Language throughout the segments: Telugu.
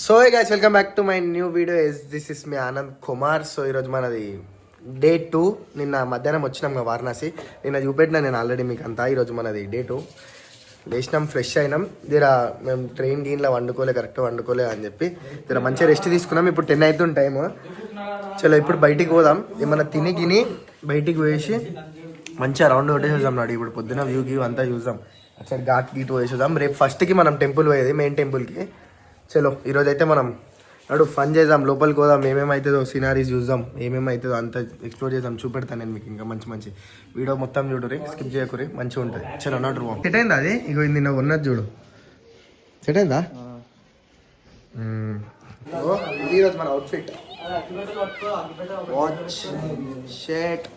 So hey guys welcome back to my new video. This is me Anand Kumar. So ఈరోజు మనది డే 2. నిన్న మధ్యాహ్నం వచ్చినాం కదా వారణాసి. నిన్న చూపెట్టినా నేను ఆల్రెడీ మీకు అంతా. ఈరోజు మనది డే 2. లేచినాం, ఫ్రెష్ అయినాం. జర మేము ట్రైన్ గీన్లో కరెక్ట్ వండుకోలే అని చెప్పి జర మంచిగా రెస్ట్ తీసుకున్నాం. ఇప్పుడు 10 అవుతుంది టైము. చలో ఇప్పుడు బయటికి పోదాం. ఏమన్నా తిని బయటికి పోయేసి మంచిగా రౌండ్ కొట్టేసేద్దాం. నాడు ఇప్పుడు పొద్దున వ్యూ అంతా చూద్దాం. అక్కడ ఘాట్ గీట్ పోయేసేద్దాం. రేపు ఫస్ట్కి మనం టెంపుల్ పోయేది, మెయిన్ టెంపుల్కి. చలో ఈరోజు అయితే మనం ఫన్ చేద్దాం, లోపలికి పోదాం, ఏమేమవుతుందో సీనరీస్ చూద్దాం, ఏమేమవుతుందో అంత ఎక్స్ప్లోర్ చేద్దాం. చూపెడతాను నేను మీకు ఇంకా మంచి వీడియో మొత్తం చూడరి, స్కిప్ చేయకూరి, మంచిగా ఉంటుంది. చలో నడు. సెట్ అయిందా అది? ఇగో నిన్న ఉన్నది చూడు, సెట్ అయిందా? ఈరోజు మన అవుట్ఫిట్ వాచ్ షర్ట్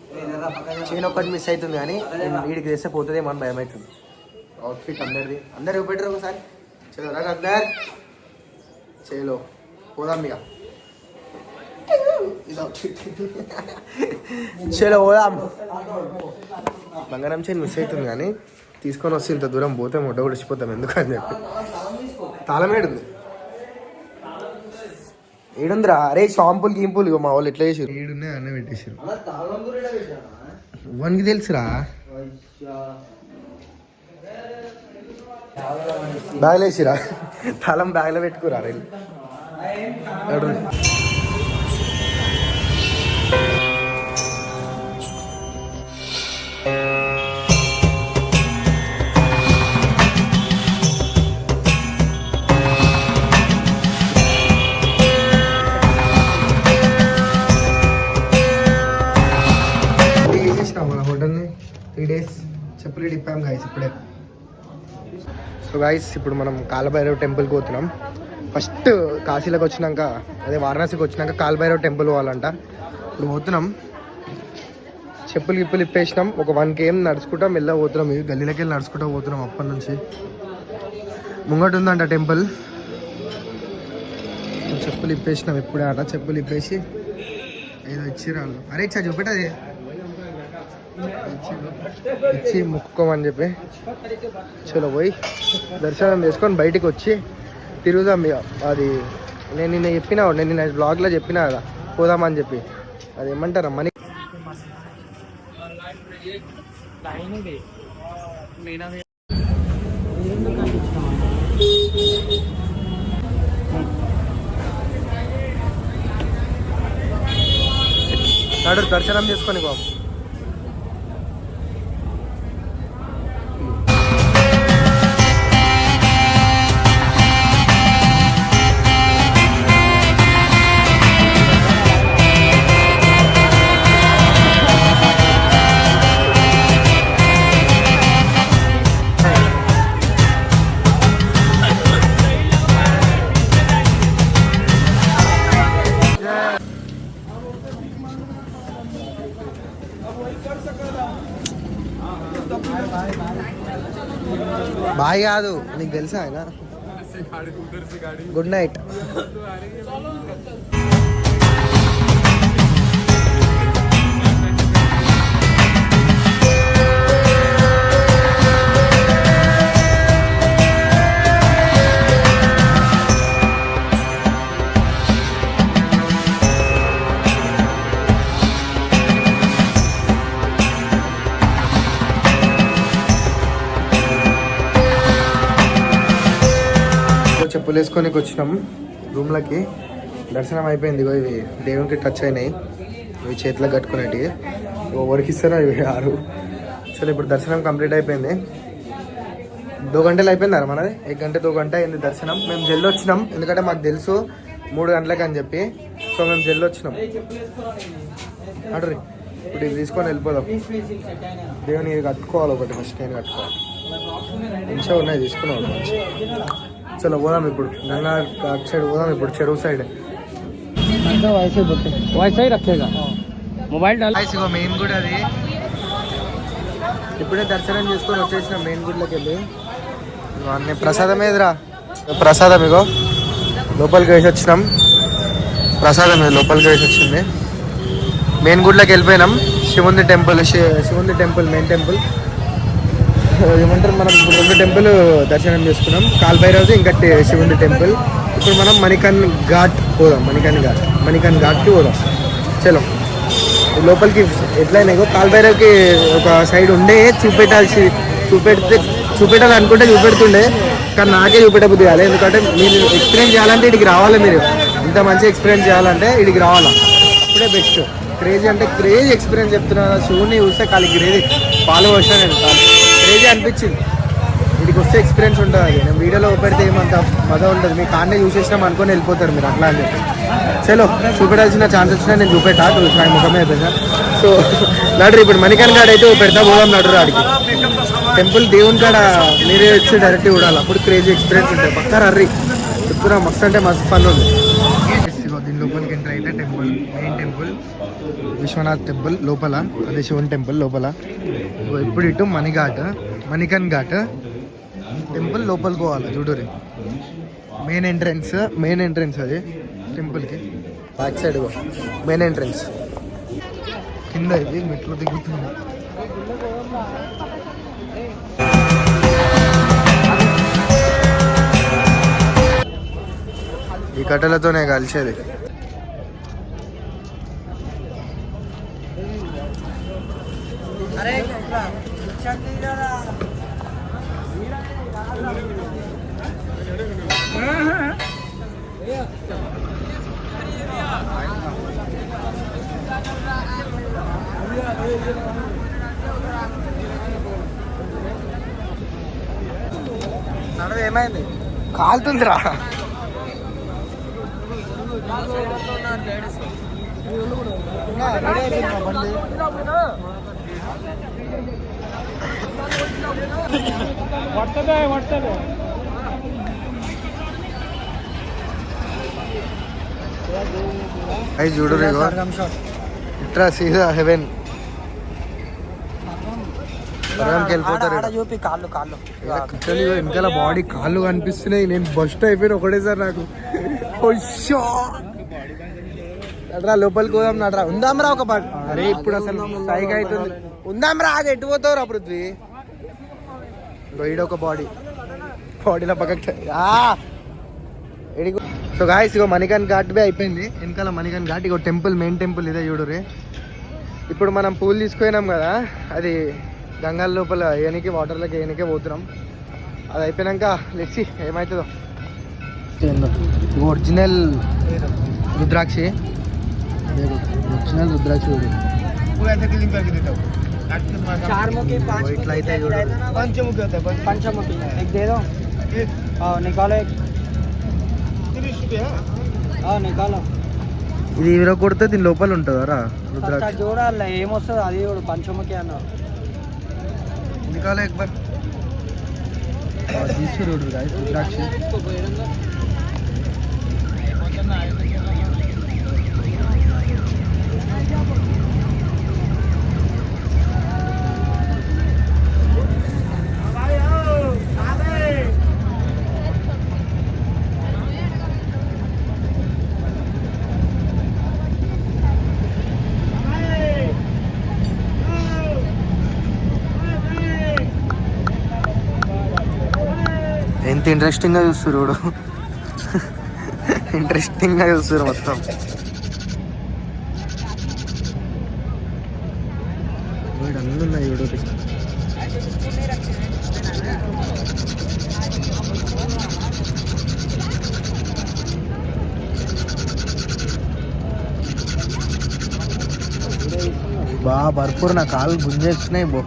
చైన్ ఒకటి మిస్ అవుతుంది, కానీ వీడికి తెస్తే పోతుంది మన భయం అవుతుంది. అవుట్ఫిట్ అందరు పెట్టరు ఒకసారి. చలో రా అందరు, చలో పోదాం ఇక. చలో పోదాం. బంగారం చైన్ మిస్ అవుతుంది, కానీ తీసుకొని వస్తే ఇంత దూరం పోతే మొట్ట ఉడిచిపోతాం ఎందుకని చెప్పి. తాళం ఏడుంది, ఏడుందిరా? అరే షాంపుల్ గీంపుల్ మా వాళ్ళు ఎట్లా చేసారు? ఏడున్నాయి అన్న పెట్టేసారు. వానికి తెలుసురా, బ్యాగ్లో వేసిరా, తాళం బ్యాగ్లో పెట్టుకురా. మన హోటల్ని 3 days చెప్పులు డిప్పాం గాయస్ ఇప్పుడే. సో గాయస్ ఇప్పుడు మనం కాలభైరవ్ టెంపుల్కి పోతున్నాం. ఫస్ట్ కాశీలోకి వచ్చినాక, అదే వారణాసికి వచ్చినాక కాలభైరవ్ టెంపుల్ పోవాలంట. ఇప్పుడు పోతున్నాం. చెప్పులు ఇప్పేసినాం. ఒక 1 km నడుచుకుంటా మెల్ల పోతున్నాం. ఇది గల్లీలోకి వెళ్ళి నడుచుకుంటా పోతున్నాం. అప్పటి నుంచి ముంగట ఉందంట టెంపుల్. చెప్పులు ఇప్పేసినాం ఇప్పుడే అట. చెప్పులు ఇప్పేసి ఏదో ఇచ్చిరాళ్ళు. అరే ఇచ్చా చూపెట్టు, అది ఇచ్చి మొక్కుకోమని చెప్పి. చలో పోయి దర్శనం చేసుకొని బయటికి వచ్చి తిరుగుదాం ఇక. అది నేను నిన్న బ్లాగ్లో చెప్పినా కదా పోదామని చెప్పి. అది ఏమంటారా మనీ నాడు దర్శనం చేసుకొని బాబు. బాయ్ కాదు, నీకు తెలుసా ఆయన. Good night. చెప్పులు వేసుకొని వచ్చినాం రూమ్లకి. దర్శనం అయిపోయింది. ఇవి దేవునికి టచ్ అయినాయి, ఇవి చేతిలో కట్టుకునేటివి. ఎవరికి ఇస్తారో ఇవి 6. సరే ఇప్పుడు దర్శనం కంప్లీట్ అయిపోయింది. 2 గంటలు అయిపోయిందా మనది? 1 గంట 2 గంట అయింది దర్శనం. మేము జల్లి వచ్చినాం, ఎందుకంటే మాకు తెలుసు 3 గంటలకి అని చెప్పి. సో మేము జల్లి వచ్చినాం. అడ్రీ ఇప్పుడు ఇవి తీసుకొని వెళ్ళిపోదాం. దేవుని ఇది కట్టుకోవాలి ఒకటి, ఫస్ట్ నేను కట్టుకోవాలి. మంచిగా ఉన్నాయి, తీసుకున్నాం మంచిగా. చలో పోదాం ఇప్పుడు. గంగా సైడ్ పోదాం ఇప్పుడు, చెరువు సైడ్. మెయిన్ గుడి అది. ఇప్పుడే దర్శనం చేసుకొని వచ్చేసినాం మెయిన్ గుడిలోకి వెళ్ళి. అన్నీ ప్రసాదం ఏదిరా? ప్రసాదం ఇగో లోపలికి వేసి వచ్చినాం. ప్రసాదం లోపలికి వేసి వచ్చింది. మెయిన్ గుడిలోకి వెళ్ళిపోయినాం. శివుంది టెంపుల్ మెయిన్ టెంపుల్. ఏమంటారు, మనం 2 టెంపుల్ దర్శనం చేసుకున్నాం. కాలభైరవ్ది, ఇంకా శివుని టెంపుల్. ఇప్పుడు మనం మణికన్ ఘాట్ పోదాం. మణికన్ ఘాట్కి పోదాం. చలో లోపలికి ఎట్లయినా కాల్భైరవ్కి ఒక సైడ్ ఉండే చూపెట్టాలనుకుంటే చూపెడుతుండే, కానీ నాకే చూపెట్టబుద్ధి కాలేదు. ఎందుకంటే మీరు ఎక్స్పీరియన్స్ చేయాలంటే ఇడికి రావాలి. మీరు ఇంత మంచి ఎక్స్పీరియన్స్ చేయాలంటే ఇడికి రావాలా, అప్పుడే బెస్ట్. క్రేజీ అంటే క్రేజీ ఎక్స్పీరియన్స్ చెప్తున్నా. షూని చూస్తే ఖాళీ క్రేజీ ఫాలో వచ్చాను నేను. క్రేజీ అనిపించింది. ఇడికి వస్తే ఎక్స్పీరియన్స్ ఉంటుంది. అది నేను వీడియోలో పెడితే ఏమంత మజా ఉంటుంది. మీ కాన్నే చూసేసినాం అనుకొని వెళ్ళిపోతారు మీరు అట్లా అని చెప్పి. చలో చూపెట్టాల్సిన ఛాన్స్ వచ్చినా నేను చూపెట్టా నాకు ముఖమే అయిపోయిందా. సో నడురు ఇప్పుడు మణికన్ ఘాట్ అయితే పెడతా పోదాం. నడురు ఆడికి టెంపుల్ దేవుని కాడ మీరే వచ్చి డైరెక్ట్ చూడాలి, అప్పుడు క్రేజీ ఎక్స్పీరియన్స్ ఉంటుంది. పక్కా రర్రీ చెప్తున్నా. మస్తు అంటే మస్తు ఫన్ ఉంది. దీని లోపలికి ఎంటర్ అయితే temple, main temple Vishwanath temple లోపల, అదే శివన్ టెంపుల్ లోపల. ఇప్పుడు ఇటు మణికన్ ఘాట్ టెంపుల్ లోపలికి పోవాలి. చూడరు మెయిన్ ఎంట్రెన్స్ అది టెంపుల్కి. Back side main entrance. కింద ఇది మెట్లు దిగుతుంది. ఈ కట్టెలతోనే కలిసేది. ఏమైంది? కాలుతుందిరా. అయి చూడు ఇట్లా సీదా హెవెన్ వెనకాల బాడీ కాళ్ళు కనిపిస్తున్నాయి. నేను బస్ట్ అయిపోయిన ఒకటేసారి నాకు. నడరా లోపలికి పోదాం. నడరా ఉందాంరా ఒక పాట. అరే ఇప్పుడు అసలు సైగా అవుతుంది. ఉందాంరా ఆగ ఎట్టు పోతావురా పృథ్వీ. ఒక బాడీలో పక్కకి. సో గాయస్ ఇగో మణికన్ ఘాట్ బి అయిపోయింది. వెనకాల మణికన్ ఘాట్ ఇగో టెంపుల్, మెయిన్ టెంపుల్ ఇదే చూడురే. ఇప్పుడు మనం పూలు తీసుకుపోయినాం కదా, అది గంగాల లోపల ఏనికి వాటర్లోకి ఏనికే పోతున్నాం. అది అయిపోయినాక లెట్సి ఏమవుతుందో. ఒరిజినల్ రుద్రాక్షి ఇట్లా అయితే ఇది ఇవర కొడితే దీని లోపల ఉంటుందా రుద్రాక్షి? చూడాలి ఏమొస్తుంది అది చూడు. పంచముఖి అన్న निकालो एक बार. रुद्राक्षी ఎంత ఇంట్రెస్టింగ్గా చూస్తారు ఇంట్రెస్టింగ్గా చూస్తారు మొత్తం. అన్నీ ఉన్నాయి చూడు. బాగా భర్పూర్ నా కాళ్ళు గుంజేస్తున్నాయి బో.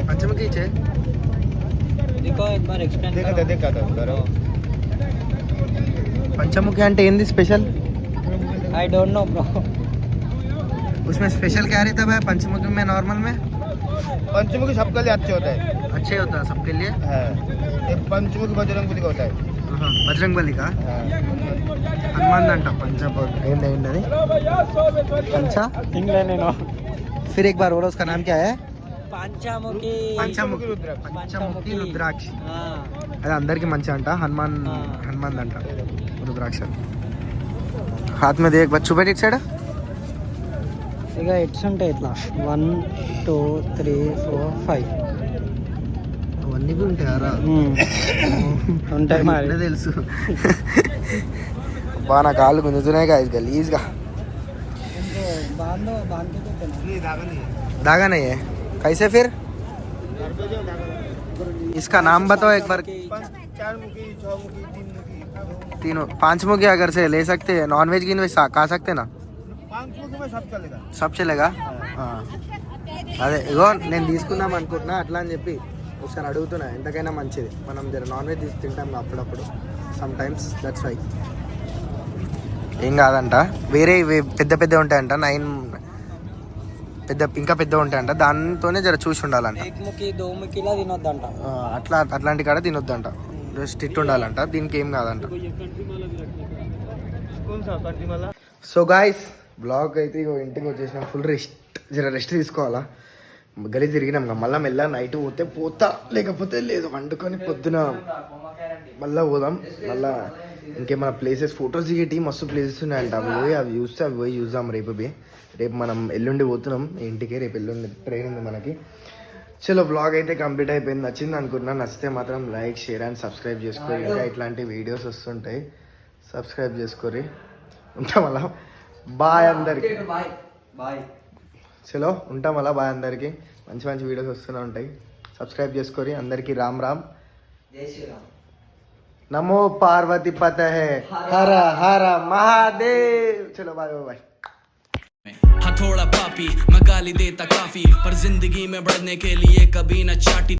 पंचमुखी देखो एक बार एक्सप्लेन करो. पंचमुखी అంటే ఏంది special? I don't know bro. उसमें स्पेशल क्या रहता है पंचमुखी में? नॉर्मल में पंचमुखी सबके लिए अच्छे होता है. अच्छे होता है सबके लिए. ये पंचमुखी बजरंगबली का होता है. बजरंगबली का हनुमान अंटा पंचमुखी ఏంది అది? पंचा इंग्लैंड है. फिर एक बार बोलो उसका नाम क्या है? పంచముఖి పంచముఖి రుద్రాక్ష. పంచముఖి రుద్రాక్ష ఆ, అది అందరికి మంచి అంట హనుమాన్ అంట రుద్రాక్ష హాత్ మీద एक बच्चू बैठ साइड ఇక ఎట్స్ ఉంటాయి ఇట్లా 1 2 3 4 5 అవన్నీ కూడా ఉంటాయారా ఉంటాయి మరి ఇప్పుడే తెలుసు బా నా కాళ్ళు గుంజుతున్నాయి గాయస్ గలీజ్గా బాందో బాందో नहीं धागा नहीं है दागा नहीं है कैसे फिर इसका नाम बताओ एक बार 4 मुखी 6 मुखी 3 मुखी तीनों 5 मुखी अगर से ले सकते हैं नॉन वेज गिन वेज खा सकते ना 5 मुखी में सब चलेगा सब चलेगा అదే ఇగో నేను తీసుకుందాం అనుకుంటున్నా అట్లా అని చెప్పి ఒకసారి అడుగుతున్నా ఎంతకైనా మంచిది మనం జర నాన్ వెజ్ తింటాం అప్పుడప్పుడు సమ్ టైమ్స్ దట్స్ వై ఏం కాదంట వేరే పెద్ద పెద్ద ఉంటాయంట 9 ఇంకా పెద్ద ఉంటాయంట దాంతోనే జర చూసి ఉండాలంట ఏకముఖి దోముఖిలా తినొద్దంట అట్లాంటి కాడ తినొద్దంట స్ట్రిక్ట్ ఉండాలంట దీనికి ఏం కాదంట कौन सा कंट्री సో గాయస్ బ్లాగ్ అయితే ఇగో ఇంటికి వచ్చేసిన ఫుల్ రెస్ట్ తీసుకోవాలా గలి తిరిగినాం మళ్ళీ మెల్ల నైట్ పోతా లేకపోతే లేదు వండుకొని పొద్దున మళ్ళీ పోదాం మళ్ళీ ఇంకేమైనా ప్లేసెస్ ఫొటోస్ దిగేటి మస్తు ప్లేసెస్ ఉన్నాయంట అవి పోయి చూద్దాం రేపు మనం ఎల్లుండి పోతున్నాం ఇంటికి రేపు ఎల్లుండి ట్రైన్ ఉంది మనకి చలో బ్లాగ్ అయితే కంప్లీట్ అయిపోయింది నచ్చింది అనుకుంటున్నాను నచ్చితే మాత్రం లైక్ షేర్ అండ్ సబ్స్క్రైబ్ చేసుకోరి ఇంకా ఇట్లాంటి వీడియోస్ వస్తుంటాయి సబ్స్క్రైబ్ చేసుకోరి ఉంటాం అలా బాయ్ అందరికి బాయ్ చలో ఉంటాం అలా బాయ్ అందరికి మంచి మంచి వీడియోస్ వస్తూనే ఉంటాయి సబ్స్క్రైబ్ చేసుకోరి అందరికి రామ్ రామ్ జై శ్రీరామ్ నమో పార్వతి పత హర హర మహాదేవ్ చలో బాయ్ బాయ్ हथौड़ा पापी मैं गाली देता काफी पर जिंदगी में बढ़ने के लिए कभी न चाटी